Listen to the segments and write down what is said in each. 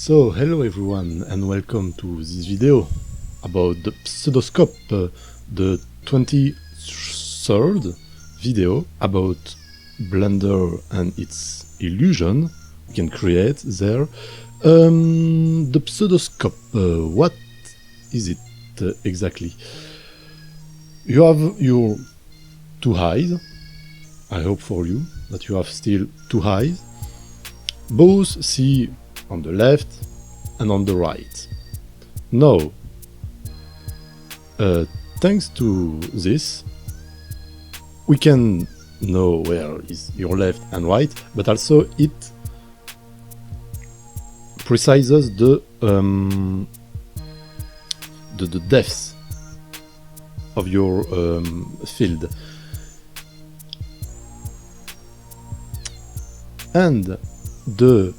So, hello everyone and welcome to this video about the Pseudoscope, the 23rd video about Blender and its illusion we can create there. The Pseudoscope, what is it exactly? You have your two eyes. I hope for you that you have still two eyes. Both see on the left and on the right. Now, thanks to this, we can know where is your left and right, but also it precises the depth of your field. And the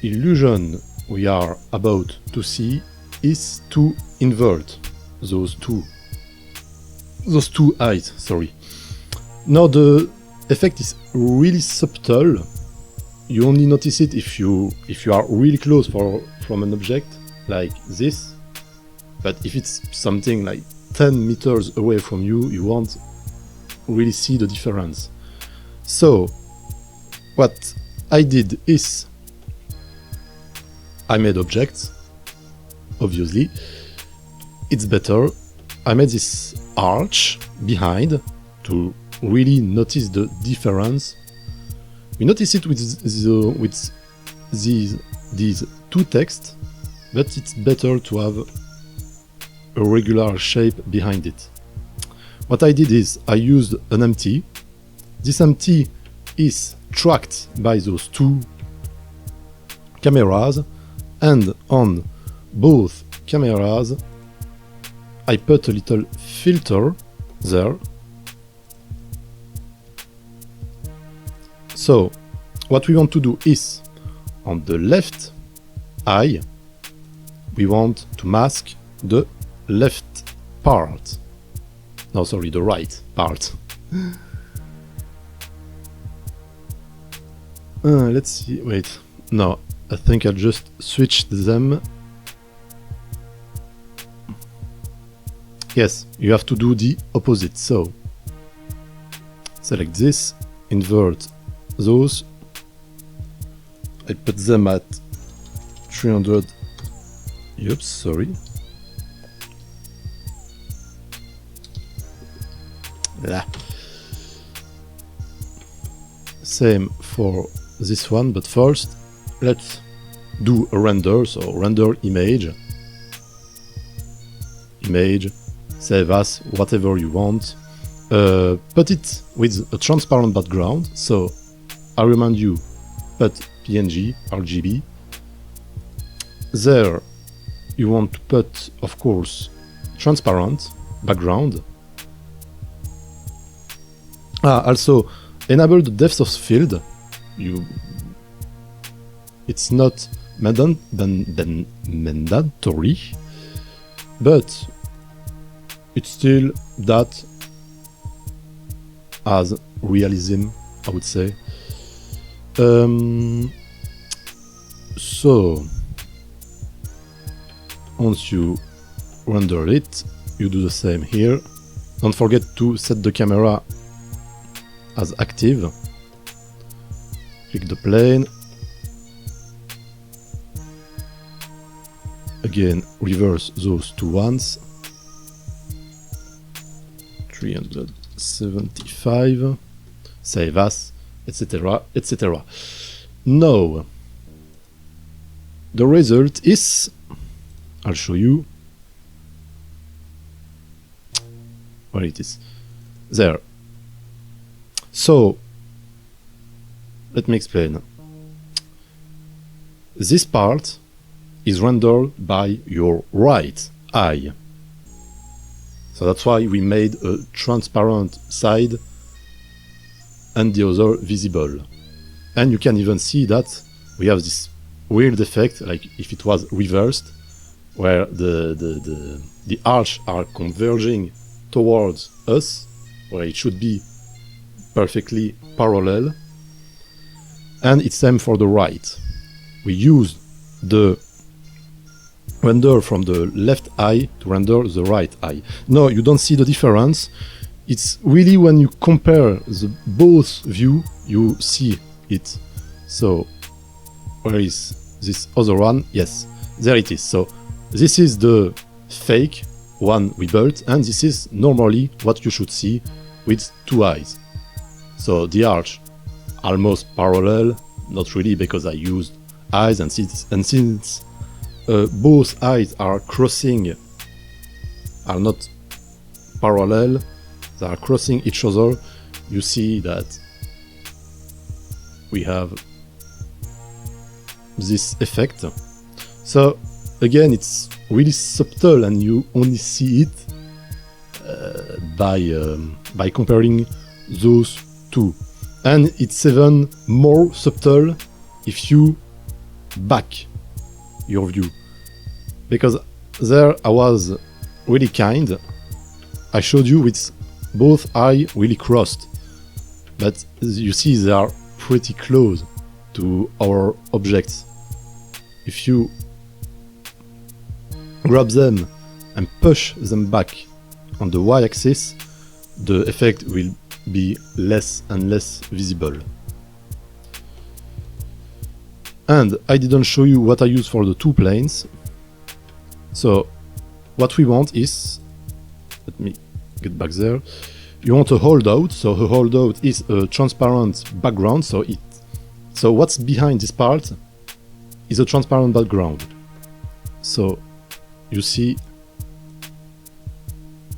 illusion we are about to see is to invert those two eyes, sorry. Now the effect is really subtle. You only notice it if you are really close from an object like this, but if it's something like 10 meters away from you, you won't really see the difference. So what I did is I made objects, obviously. It's better. I made this arch behind to really notice the difference. We notice it with these two texts, but it's better to have a regular shape behind it. What I did is I used an empty. This empty is tracked by those two cameras, and on both cameras I put a little filter there. So what we want to do is, on the left eye, we want to mask the left part. No, sorry, the right part. Let's see, wait, no, I think I'll just switch them. Yes, you have to do the opposite, so select this, invert those, I put them at 300, oops, sorry. Yeah. Same for this one, but first let's do a render. So render image, save as whatever you want, put it with a transparent background. So I remind you, put PNG, RGB. There you want to put, of course, transparent background. Also enable the depth of field. It's not mandatory, but it's still that as realism, I would say. So once you render it, you do the same here. Don't forget to set the camera as active. Click the plane. Again, reverse those two ones. 375. Save as, etc., etc. Now, the result is, I'll show you where it is. There. So, let me explain. This part is rendered by your right eye. So that's why we made a transparent side and the other visible. And you can even see that we have this weird effect, like if it was reversed, where the arch are converging towards us, where it should be perfectly parallel. And it's same for the right. We use the render from the left eye to render the right eye. No, you don't see the difference. It's really when you compare the both view, you see it. So, where is this other one? Yes, there it is. So, this is the fake one we built, and this is normally what you should see with two eyes. So, the arch almost parallel, not really because I used eyes, and since both eyes are crossing, are not parallel, they are crossing each other, you see that we have this effect. So again, it's really subtle and you only see it by comparing those two. And it's even more subtle if you back your view, because there I was really kind. I showed you with both eyes really crossed, but you see they are pretty close to our objects. If you grab them and push them back on the y-axis, the effect will be less and less visible. And I didn't show you what I use for the two planes. So what we want is, let me get back there. You want a holdout. So a holdout is a transparent background. So what's behind this part is a transparent background. So you see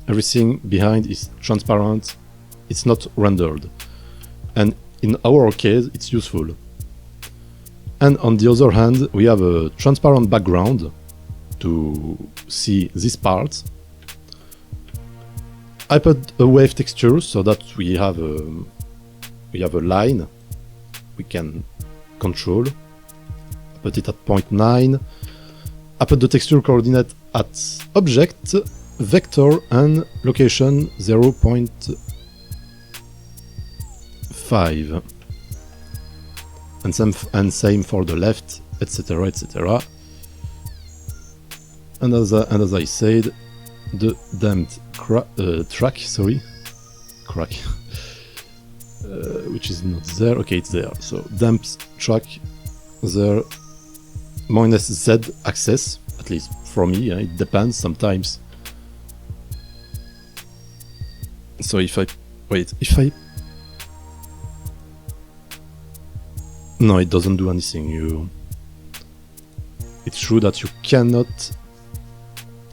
everything behind is transparent. It's not rendered. And in our case, it's useful. And on the other hand, we have a transparent background to see this part. I put a wave texture so that we have a line we can control. I put it at 0.9. I put the texture coordinate at object, vector and location 0.5. And same for the left, etc, etc. And as I said, the damped track, which is not there. Okay, it's there. So damped track there, -z axis, at least for me. It depends sometimes. So if I no, it doesn't do anything. It's true that you cannot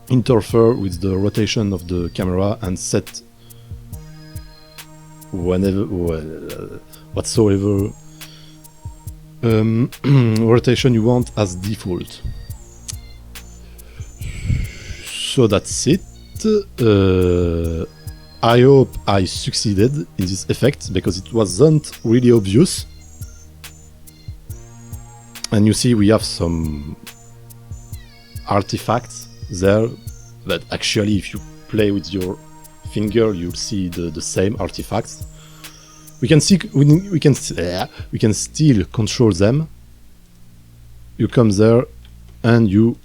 interfere with the rotation of the camera and set whatsoever rotation you want as default. So that's it. I hope I succeeded in this effect because it wasn't really obvious. And you see we have some artifacts there, but actually if you play with your finger you'll see the same artifacts. We can still control them. You come there and you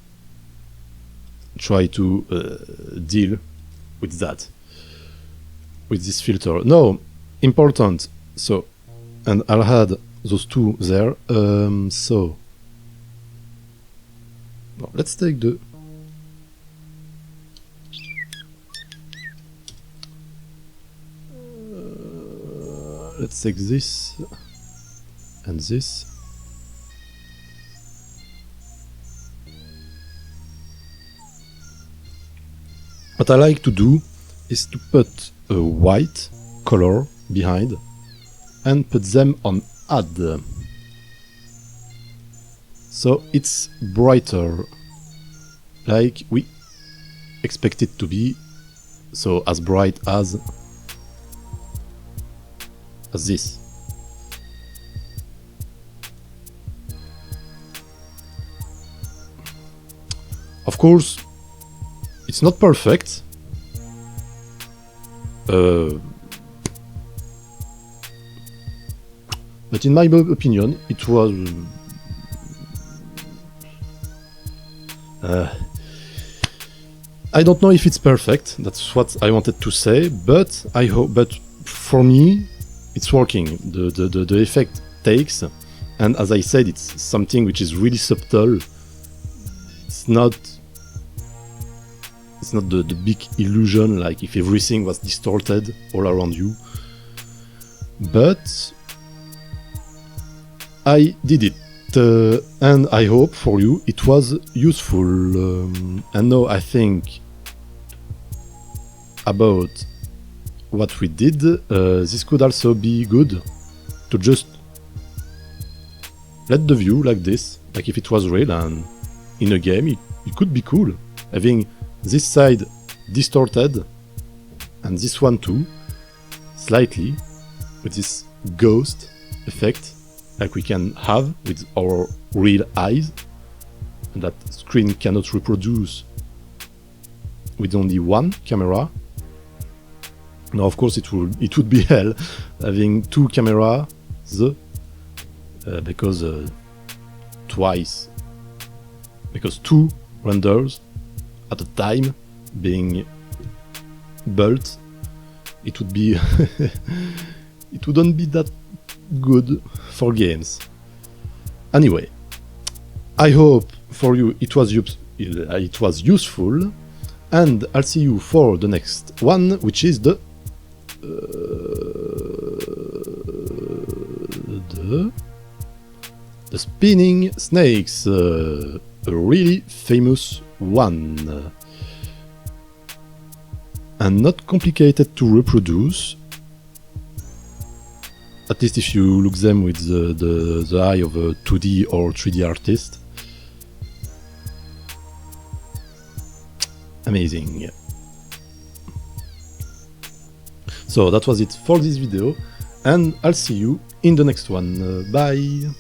try to deal with that, with this filter. No, important. So, and I'll add those two there. So well, let's take the let's take this and this. What I like to do is to put a white color behind and put them on add. So it's brighter, like we expect it to be, so as bright as this. Of course, it's not perfect. But in my opinion, it was I don't know if it's perfect, that's what I wanted to say, but I hope, but for me, it's working. The effect takes, and as I said, it's something which is really subtle. It's not the big illusion, like if everything was distorted all around you. But I did it, and I hope for you it was useful. And now I think about what we did. This could also be good to just let the view like this, like if it was real, and in a game it could be cool, having this side distorted and this one too, slightly, with this ghost effect like we can have with our real eyes, and that screen cannot reproduce with only one camera. Now of course it would be hell having two cameras, because two renders at a time being built, it would be it wouldn't be that good for games. Anyway, I hope for you it was useful, and I'll see you for the next one, which is the spinning snakes, a really famous one, and not complicated to reproduce, at least if you look them with the eye of a 2D or 3D artist. Amazing. So that was it for this video, and I'll see you in the next one. Bye!